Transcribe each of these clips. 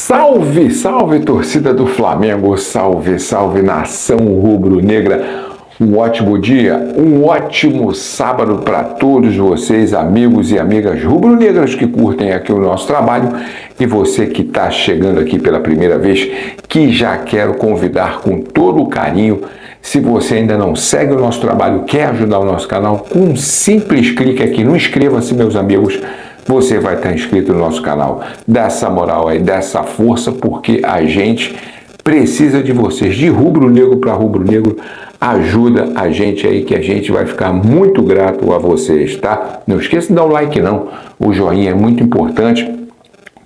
Salve, salve torcida do Flamengo, salve, salve nação rubro-negra. Um ótimo dia, um ótimo sábado para todos vocês, amigos e amigas rubro-negras que curtem aqui o nosso trabalho, e você que está chegando aqui pela primeira vez, que já quero convidar com todo o carinho. Se você ainda não segue o nosso trabalho, quer ajudar o nosso canal, com um simples clique aqui no inscreva-se, meus amigos, você vai estar inscrito no nosso canal. Dá essa moral aí, dá essa força, porque a gente precisa de vocês, de rubro-negro para rubro-negro. Ajuda a gente aí, que a gente vai ficar muito grato a vocês, tá? Não esqueça de dar o like não, o joinha é muito importante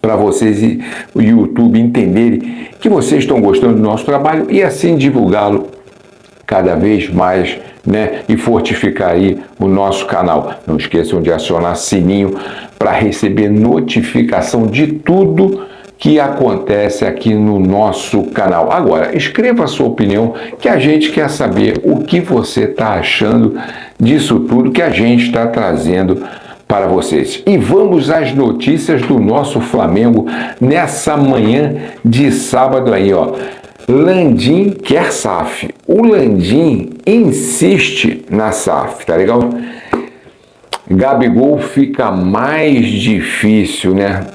para vocês e o YouTube entenderem que vocês estão gostando do nosso trabalho e assim divulgá-lo cada vez mais, né? E fortificar aí o nosso canal. Não esqueçam de acionar sininho para receber notificação de tudo que acontece aqui no nosso canal. Agora, escreva a sua opinião, que a gente quer saber o que você está achando disso tudo que a gente está trazendo para vocês. E vamos às notícias do nosso Flamengo nessa manhã de sábado aí, ó. Landim quer SAF. O Landim insiste na SAF, tá legal? Gabigol fica mais difícil, né?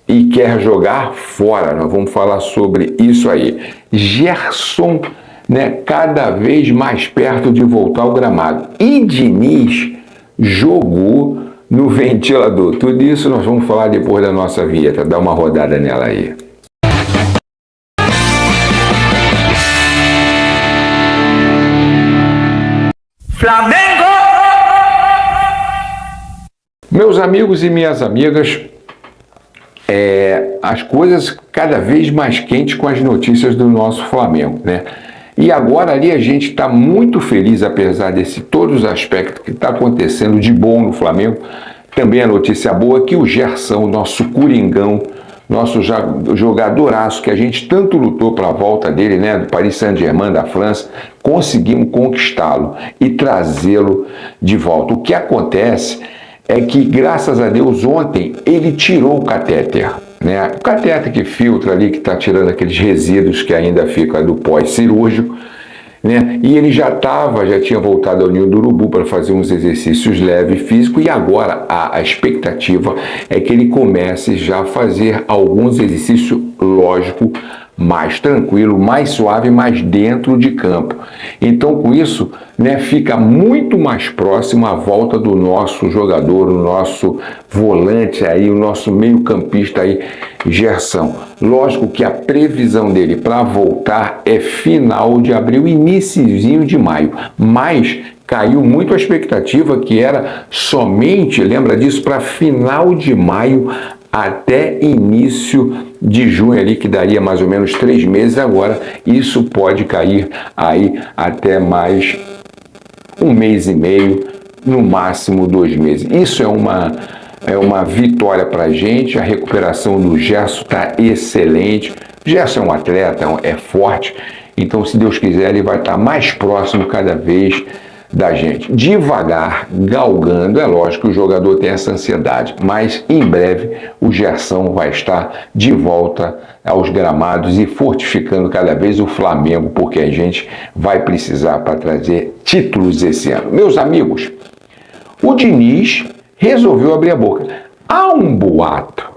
E quer jogar fora. Nós vamos falar sobre isso aí. Gerson, né, cada vez mais perto de voltar ao gramado. E Diniz jogou no ventilador. Tudo isso nós vamos falar depois da nossa vinheta. Dá uma rodada nela aí. Flamengo! Meus amigos e minhas amigas, as coisas cada vez mais quentes com as notícias do nosso Flamengo, né? E agora ali a gente está muito feliz, apesar desse todos os aspectos que está acontecendo de bom no Flamengo. Também a notícia boa é que o Gerson, nosso Coringão, nosso jogadoraço, que a gente tanto lutou para a volta dele, né, do Paris Saint-Germain da França, conseguimos conquistá-lo e trazê-lo de volta. O que acontece é que, graças a Deus, ontem ele tirou o catéter, né? O catéter que filtra ali, que está tirando aqueles resíduos que ainda ficam do pós-cirúrgico, né? E ele já tinha voltado ao Ninho do Urubu para fazer uns exercícios leves físicos, e agora a expectativa é que ele comece já a fazer alguns exercícios, lógico, mais tranquilo, mais suave, mais dentro de campo. Então, com isso, né, fica muito mais próximo a volta do nosso jogador, o nosso volante aí, o nosso meio-campista aí, Gerson. Lógico que a previsão dele para voltar é final de abril, iniciozinho de maio, mas caiu muito a expectativa, que era somente, lembra disso, para final de maio até início de junho ali, que daria mais ou menos 3 meses. Agora isso pode cair aí até mais 1 mês e meio, no máximo 2 meses. Isso é uma vitória para a gente. A recuperação do Gerson está excelente. O Gerson é um atleta, é forte, então, se Deus quiser, ele vai estar mais próximo cada vez da gente, devagar, galgando. É lógico que o jogador tem essa ansiedade, mas em breve o Gerson vai estar de volta aos gramados e fortificando cada vez o Flamengo, porque a gente vai precisar para trazer títulos esse ano. Meus amigos, o Diniz resolveu abrir a boca. Há um boato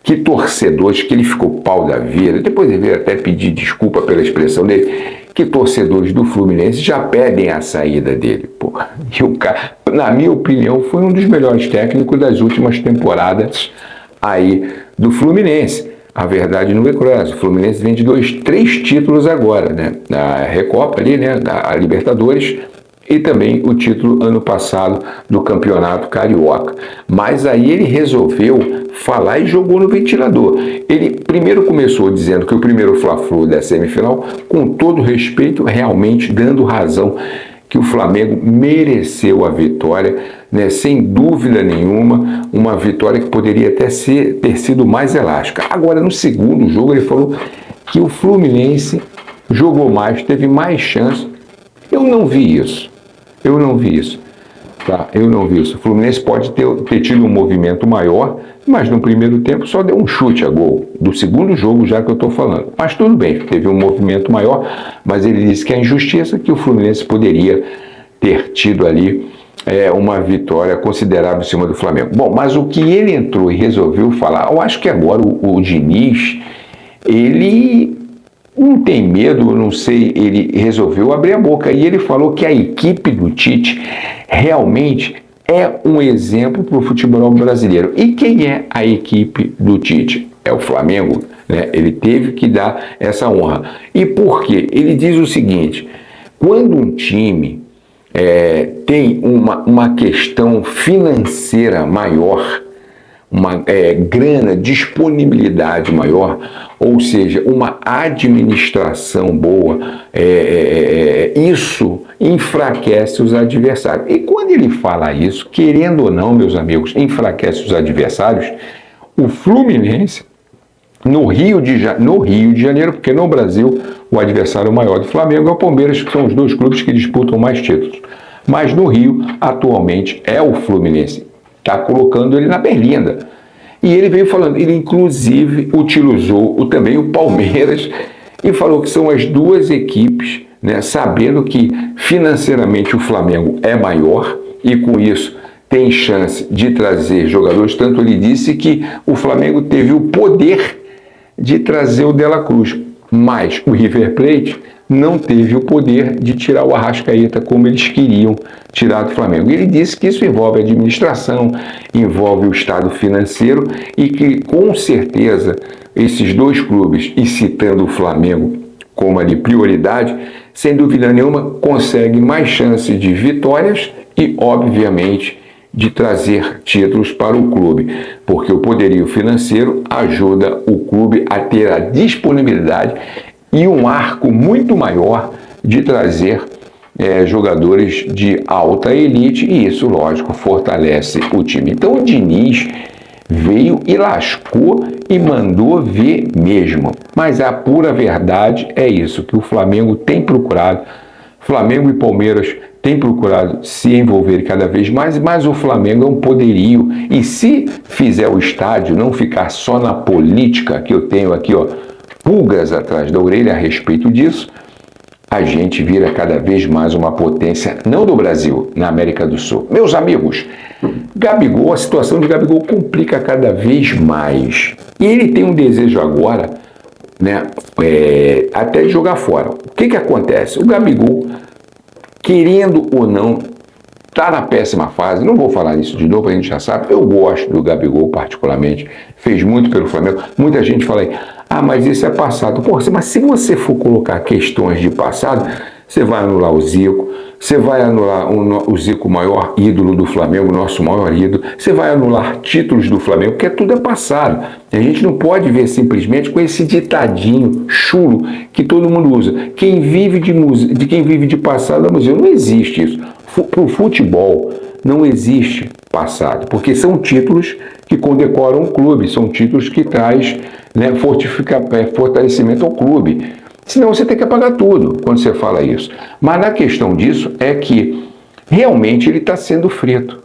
que torcedores, que ele ficou pau da vida, depois ele veio até pedir desculpa pela expressão dele, que torcedores do Fluminense já pedem a saída dele. Pô. E o cara, na minha opinião, foi um dos melhores técnicos das últimas temporadas aí do Fluminense. A verdade não é cruel. O Fluminense vem de 3 títulos agora, né? A Recopa ali, né? A Libertadores, e também o título ano passado do Campeonato Carioca. Mas aí ele resolveu falar e jogou no ventilador. Ele primeiro começou dizendo que o primeiro Fla-Flu da semifinal, com todo respeito, realmente dando razão que o Flamengo mereceu a vitória, né? Sem dúvida nenhuma, uma vitória que poderia até ter sido mais elástica. Agora, no segundo jogo, ele falou que o Fluminense jogou mais, teve mais chance. Eu não vi isso. Tá, eu não vi isso. O Fluminense pode ter tido um movimento maior, mas no primeiro tempo só deu um chute a gol. Do segundo jogo já que eu estou falando. Mas tudo bem, teve um movimento maior, mas ele disse que é injustiça, que o Fluminense poderia ter tido ali uma vitória considerável em cima do Flamengo. Bom, mas o que ele entrou e resolveu falar, eu acho que agora o Diniz, ele não tem medo, não sei, ele resolveu abrir a boca e ele falou que a equipe do Tite realmente é um exemplo para o futebol brasileiro. E quem é a equipe do Tite? É o Flamengo, né? Ele teve que dar essa honra. E por quê? Ele diz o seguinte, quando um time tem uma questão financeira maior, uma grana, disponibilidade maior, ou seja, uma administração boa, isso enfraquece os adversários. E quando ele fala isso, querendo ou não, meus amigos, enfraquece os adversários, o Fluminense, no Rio de Janeiro, porque no Brasil o adversário maior do Flamengo é o Palmeiras, que são os dois clubes que disputam mais títulos. Mas no Rio, atualmente, é o Fluminense. Está colocando ele na berlinda. E ele veio falando, ele inclusive utilizou também o Palmeiras e falou que são as duas equipes, né, sabendo que financeiramente o Flamengo é maior e com isso tem chance de trazer jogadores. Tanto ele disse que o Flamengo teve o poder de trazer o De La Cruz, mas o River Plate não teve o poder de tirar o Arrascaeta como eles queriam tirar do Flamengo. Ele disse que isso envolve a administração, envolve o estado financeiro e que, com certeza, esses dois clubes, e citando o Flamengo como ali prioridade, sem dúvida nenhuma, conseguem mais chances de vitórias e, obviamente, de trazer títulos para o clube, porque o poderio financeiro ajuda o clube a ter a disponibilidade e um arco muito maior de trazer jogadores de alta elite, e isso, lógico, fortalece o time. Então o Diniz veio e lascou e mandou ver mesmo. Mas a pura verdade é isso, que o Flamengo tem procurado, Flamengo e Palmeiras têm procurado se envolver cada vez mais, mas o Flamengo é um poderio. E se fizer o estádio não ficar só na política, que eu tenho aqui, pulgas atrás da orelha a respeito disso, a gente vira cada vez mais uma potência, não do Brasil, na América do Sul. Meus amigos, Gabigol, a situação de Gabigol complica cada vez mais. E ele tem um desejo agora, né, até de jogar fora. O que acontece? O Gabigol, querendo ou não, está na péssima fase. Não vou falar isso de novo, a gente já sabe. Eu gosto do Gabigol particularmente, fez muito pelo Flamengo. Muita gente fala aí, mas isso é passado. Mas se você for colocar questões de passado, você vai anular o Zico, você vai anular o Zico, o maior ídolo do Flamengo, nosso maior ídolo, você vai anular títulos do Flamengo, porque tudo é passado. A gente não pode ver simplesmente com esse ditadinho chulo que todo mundo usa. Quem vive de passado é museu. Não existe isso. Para o futebol não existe passado, porque são títulos que condecoram o clube, são títulos que traz, né, fortalecimento ao clube. Senão você tem que apagar tudo quando você fala isso. Mas na questão disso é que realmente ele está sendo frito.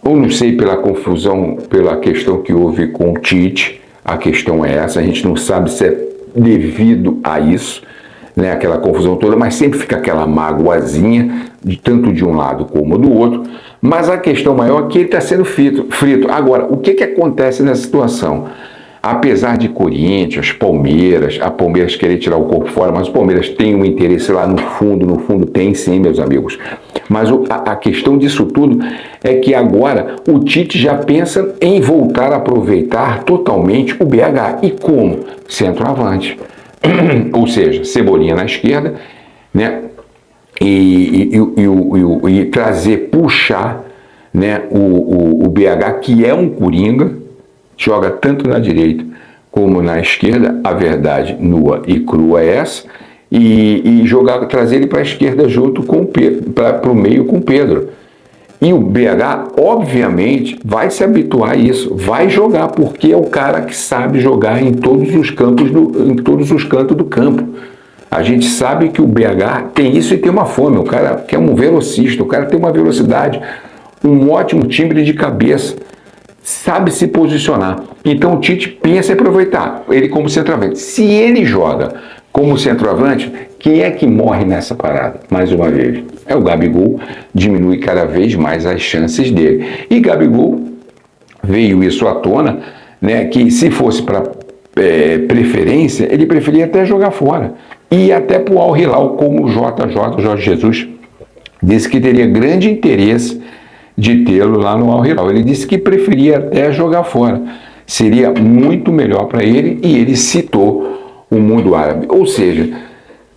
Eu não sei pela confusão, pela questão que houve com o Tite, a questão é essa, a gente não sabe se é devido a isso, né, aquela confusão toda, mas sempre fica aquela magoazinha, tanto de um lado como do outro. Mas a questão maior é que ele está sendo frito. Agora, o que acontece nessa situação? Apesar de Corinthians, a Palmeiras querer tirar o corpo fora, mas o Palmeiras tem um interesse lá no fundo tem sim, meus amigos. Mas a questão disso tudo é que agora o Tite já pensa em voltar a aproveitar totalmente o BH. E como? Centroavante. Ou seja, Cebolinha na esquerda, né? E puxar, né, o BH, que é um coringa, joga tanto na direita como na esquerda, a verdade nua e crua é essa, e trazer ele para a esquerda junto com o Pedro, para o meio com o Pedro. E o BH, obviamente, vai se habituar a isso, vai jogar, porque é o cara que sabe jogar em todos os cantos do campo. A gente sabe que o BH tem isso e tem uma fome. O cara que é um velocista, o cara tem uma velocidade, um ótimo timbre de cabeça, sabe se posicionar. Então o Tite pensa em aproveitar ele como centroavante. Se ele joga como centroavante, quem é que morre nessa parada? Mais uma vez, é o Gabigol, diminui cada vez mais as chances dele. E Gabigol veio isso à tona, né, que se fosse para preferência, ele preferia até jogar fora. E até para o Al Hilal, como o Jorge Jesus, disse que teria grande interesse de tê-lo lá no Al Hilal. Ele disse que preferia até jogar fora. Seria muito melhor para ele, e ele citou o mundo árabe. Ou seja,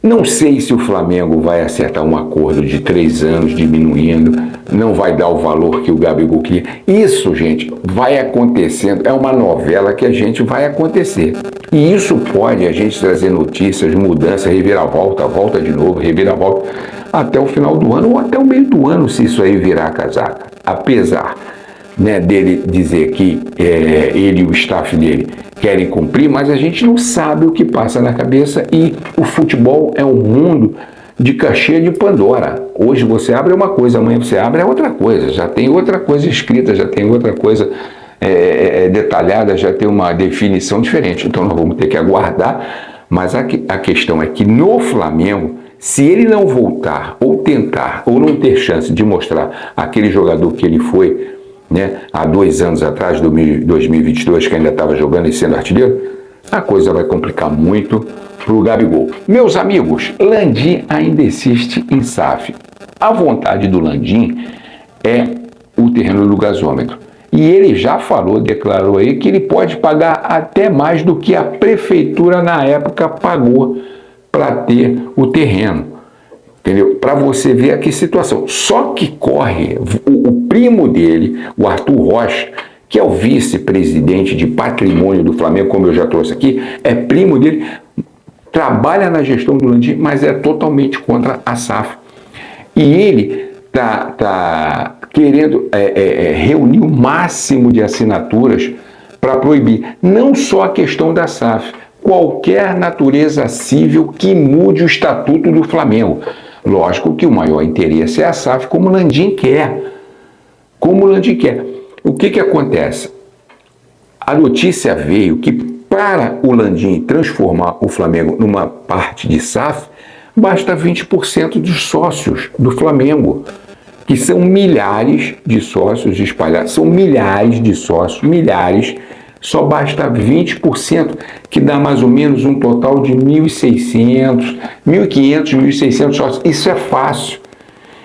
não sei se o Flamengo vai acertar um acordo de 3 anos, diminuindo, não vai dar o valor que o Gabigol queria. Isso, gente, vai acontecendo, é uma novela que a gente vai acontecer. E isso pode a gente trazer notícias, mudança, reviravolta, volta de novo, reviravolta, até o final do ano ou até o meio do ano, se isso aí virar a casaca. Apesar, né, dele dizer que ele e o staff dele querem cumprir, mas a gente não sabe o que passa na cabeça, e o futebol é um mundo de caixinha de Pandora. Hoje você abre uma coisa, amanhã você abre outra coisa, já tem outra coisa escrita, já tem outra coisa detalhada, já tem uma definição diferente. Então nós vamos ter que aguardar, mas a questão é que no Flamengo, se ele não voltar, ou tentar, ou não ter chance de mostrar aquele jogador que ele foi, né, há 2 anos atrás, 2022, que ainda estava jogando e sendo artilheiro, a coisa vai complicar muito para o Gabigol. Meus amigos, Landim ainda insiste em SAF. A vontade do Landim é o terreno do gasômetro. E ele já falou, declarou aí, que ele pode pagar até mais do que a prefeitura na época pagou para ter o terreno. Entendeu? Para você ver a que situação. Só que corre o primo dele, o Arthur Rocha, que é o vice-presidente de patrimônio do Flamengo, como eu já trouxe aqui, é primo dele, trabalha na gestão do Landim, mas é totalmente contra a SAF. E ele tá querendo reunir o máximo de assinaturas para proibir não só a questão da SAF, qualquer natureza civil que mude o estatuto do Flamengo. Lógico que o maior interesse é a SAF, como o Landim quer. Como o Landim quer. O que acontece? A notícia veio que para o Landim transformar o Flamengo numa parte de SAF, basta 20% dos sócios do Flamengo, que são milhares de sócios espalhados, são milhares de sócios, milhares, só basta 20%, que dá mais ou menos um total de 1.600, 1.500, 1.600 sócios. Isso é fácil.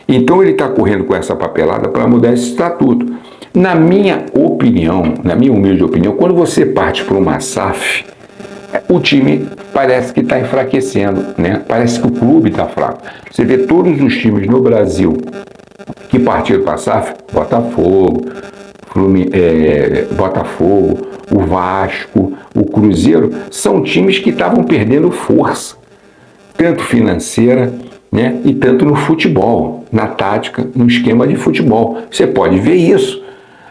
Então ele está correndo com essa papelada para mudar esse estatuto. Na minha opinião, na minha humilde opinião, quando você parte para uma SAF, o time parece que está enfraquecendo, né? Parece que o clube está fraco. Você vê todos os times no Brasil que partiram para a SAF, Botafogo, o Vasco, o Cruzeiro, são times que estavam perdendo força, tanto financeira, né, e tanto no futebol, na tática, no esquema de futebol. Você pode ver isso.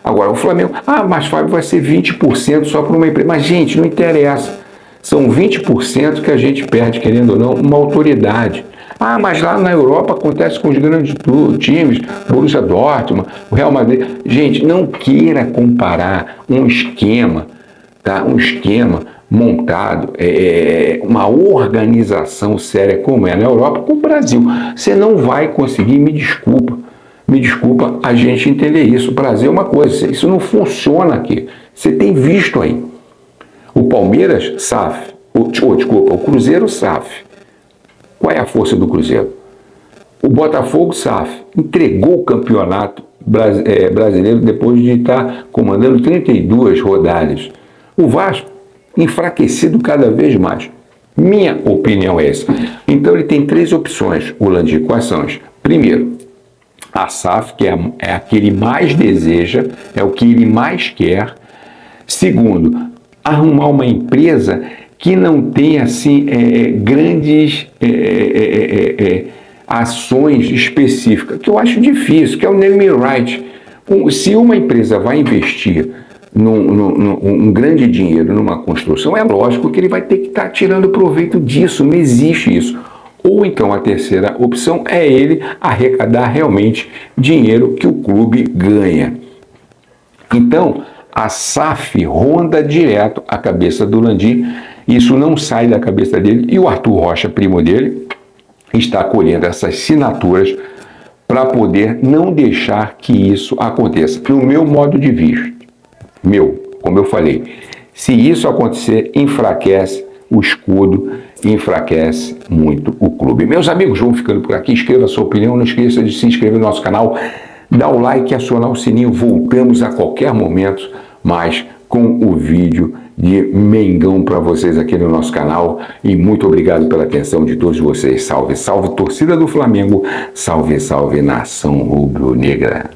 Agora, o Flamengo, mas Fábio, vai ser 20% só para uma empresa. Mas, gente, não interessa. São 20% que a gente perde, querendo ou não, uma autoridade. Mas lá na Europa acontece com os grandes times, Borussia Dortmund, o Real Madrid. Gente, não queira comparar um esquema, tá? Um esquema montado, uma organização séria como é na Europa com o Brasil. Você não vai conseguir, me desculpa a gente entender isso. O Brasil é uma coisa, isso não funciona aqui. Você tem visto aí. O Palmeiras, SAF. O Cruzeiro, SAF. Qual é a força do Cruzeiro? O Botafogo, SAF, entregou o campeonato brasileiro depois de estar comandando 32 rodadas. O Vasco, enfraquecido cada vez mais. Minha opinião é essa. Então ele tem 3 opções, o Landim. Quais são? Primeiro, a SAF, que é a que ele mais deseja, é o que ele mais quer. Segundo, arrumar uma empresa que não tem assim grandes ações específicas, que eu acho difícil, que é o naming right. Se uma empresa vai investir um grande dinheiro numa construção, é lógico que ele vai ter que estar tirando proveito disso, não existe isso. Ou então a terceira opção é ele arrecadar realmente dinheiro que o clube ganha. Então, a SAF ronda direto a cabeça do Landim, isso não sai da cabeça dele, e o Arthur Rocha, primo dele, está colhendo essas assinaturas para poder não deixar que isso aconteça. No meu modo de vista, como eu falei, se isso acontecer, enfraquece o escudo, enfraquece muito o clube. Meus amigos, vamos ficando por aqui. Escreva a sua opinião, não esqueça de se inscrever no nosso canal, dá o like e acionar o sininho. Voltamos a qualquer momento, mas com o vídeo de Mengão para vocês aqui no nosso canal. E muito obrigado pela atenção de todos vocês. Salve, salve, torcida do Flamengo. Salve, salve, nação rubro-negra.